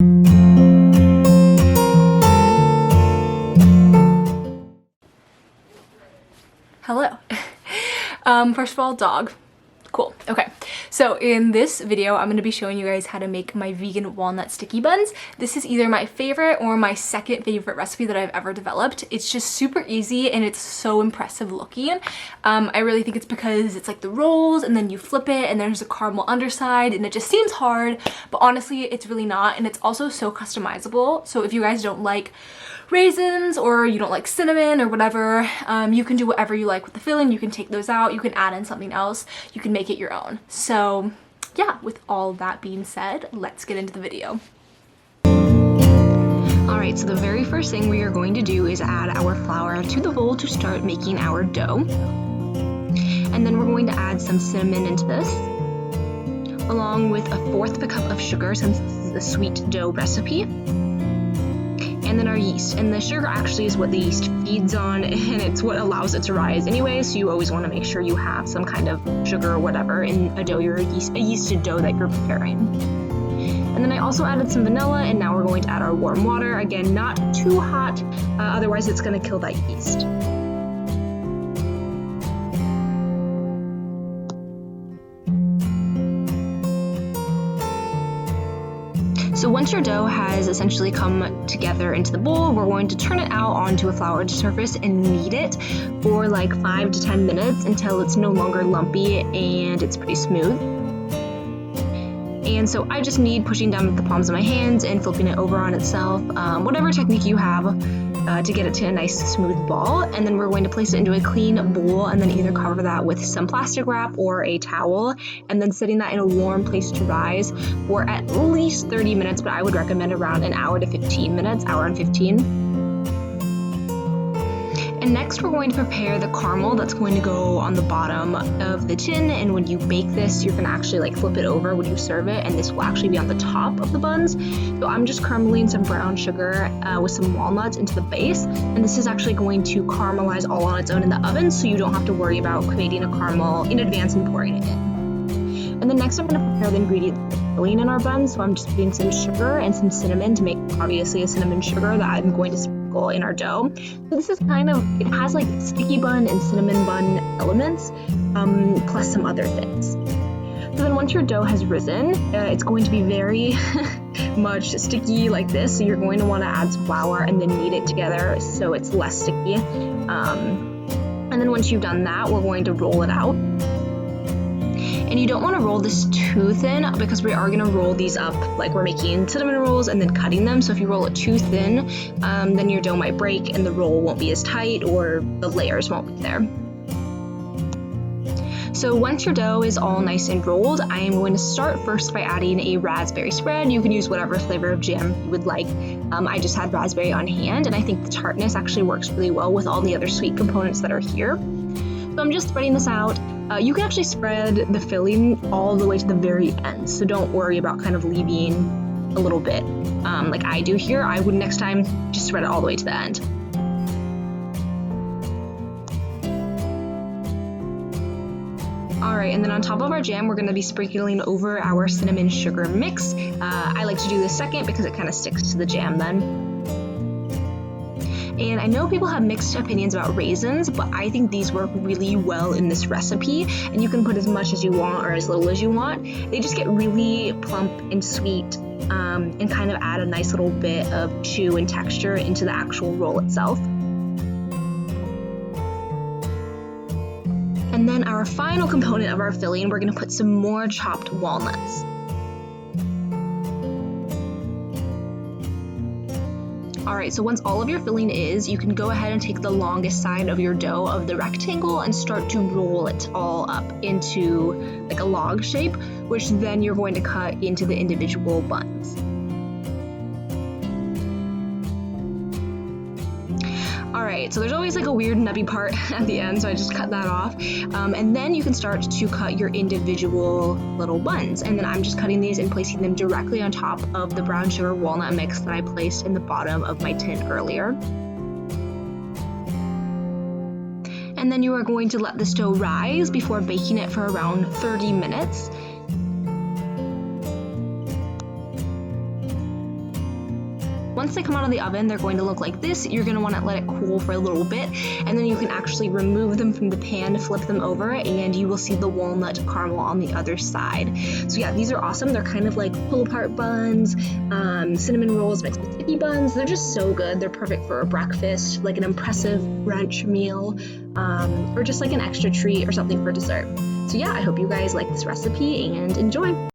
Hello. First of all, dog. Cool. Okay, so in this video, I'm going to be showing you guys how to make my vegan walnut sticky buns. This is either my favorite or my second favorite recipe that I've ever developed. It's just super easy and it's so impressive looking. I really think it's because it's like the rolls and then you flip it and there's a caramel underside and it just seems hard, but honestly, it's really not. And it's also so customizable. So if you guys don't like raisins or you don't like cinnamon or whatever, you can do whatever you like with the filling. You can take those out, you can add in something else, you can make it your own. So yeah, with all that being said, let's get into the video. Alright, so the very first thing we are going to do is add our flour to the bowl to start making our dough. And then we're going to add some cinnamon into this, along with 1/4 cup of sugar, since this is a sweet dough recipe. And then our yeast, and the sugar actually is what the yeast feeds on, and it's what allows it to rise anyway, so you always want to make sure you have some kind of sugar or whatever in a dough, a yeasted dough that you're preparing. And then I also added some vanilla, and now we're going to add our warm water. Again, not too hot, otherwise it's going to kill that yeast. So once your dough has essentially come together into the bowl, we're going to turn it out onto a floured surface and knead it for like 5 to 10 minutes until it's no longer lumpy and it's pretty smooth. And so I just knead, pushing down with the palms of my hands and flipping it over on itself, whatever technique you have to get it to a nice smooth ball. And then we're going to place it into a clean bowl and then either cover that with some plastic wrap or a towel, and then setting that in a warm place to rise for at least 30 minutes, but I would recommend around an hour to 15 minutes, hour and 15. And next we're going to prepare the caramel that's going to go on the bottom of the tin, and when you bake this, you're going to actually like flip it over when you serve it, and this will actually be on the top of the buns. So I'm just carameling some brown sugar with some walnuts into the base, and this is actually going to caramelize all on its own in the oven, so you don't have to worry about creating a caramel in advance and pouring it in. And then next I'm going to prepare the ingredients for filling in our buns, so I'm just putting some sugar and some cinnamon to make obviously a cinnamon sugar that I'm going to sprinkle in our dough. So this is kind of, it has like sticky bun and cinnamon bun elements, plus some other things. So then once your dough has risen, it's going to be very much sticky like this, so you're going to want to add some flour and then knead it together so it's less sticky. And then once you've done that, we're going to roll it out. And you don't want to roll this too thin because we are going to roll these up like we're making cinnamon rolls and then cutting them. So if you roll it too thin, then your dough might break and the roll won't be as tight or the layers won't be there. So once your dough is all nice and rolled, I am going to start first by adding a raspberry spread. You can use whatever flavor of jam you would like. I just had raspberry on hand, and I think the tartness actually works really well with all the other sweet components that are here. So I'm just spreading this out. You can actually spread the filling all the way to the very end, so don't worry about kind of leaving a little bit like I do here. I would next time just spread it all the way to the end. Alright, and then on top of our jam, we're going to be sprinkling over our cinnamon sugar mix. I like to do this second because it kind of sticks to the jam then. And I know people have mixed opinions about raisins, but I think these work really well in this recipe, and you can put as much as you want or as little as you want. They just get really plump and sweet, and kind of add a nice little bit of chew and texture into the actual roll itself. And then our final component of our filling, we're going to put some more chopped walnuts. Alright, so once all of your filling is, you can go ahead and take the longest side of your dough of the rectangle and start to roll it all up into like a log shape, which then you're going to cut into the individual buns. Alright, so there's always like a weird nubby part at the end, so I just cut that off. And then you can start to cut your individual little buns. And then I'm just cutting these and placing them directly on top of the brown sugar walnut mix that I placed in the bottom of my tin earlier. And then you are going to let this dough rise before baking it for around 30 minutes. Once they come out of the oven, they're going to look like this. You're going to want to let it cool for a little bit, and then you can actually remove them from the pan, flip them over, and you will see the walnut caramel on the other side. So yeah, these are awesome. They're kind of like pull-apart buns, cinnamon rolls mixed with sticky buns. They're just so good. They're perfect for a breakfast, like an impressive brunch meal, or just like an extra treat or something for dessert. So yeah, I hope you guys like this recipe and enjoy.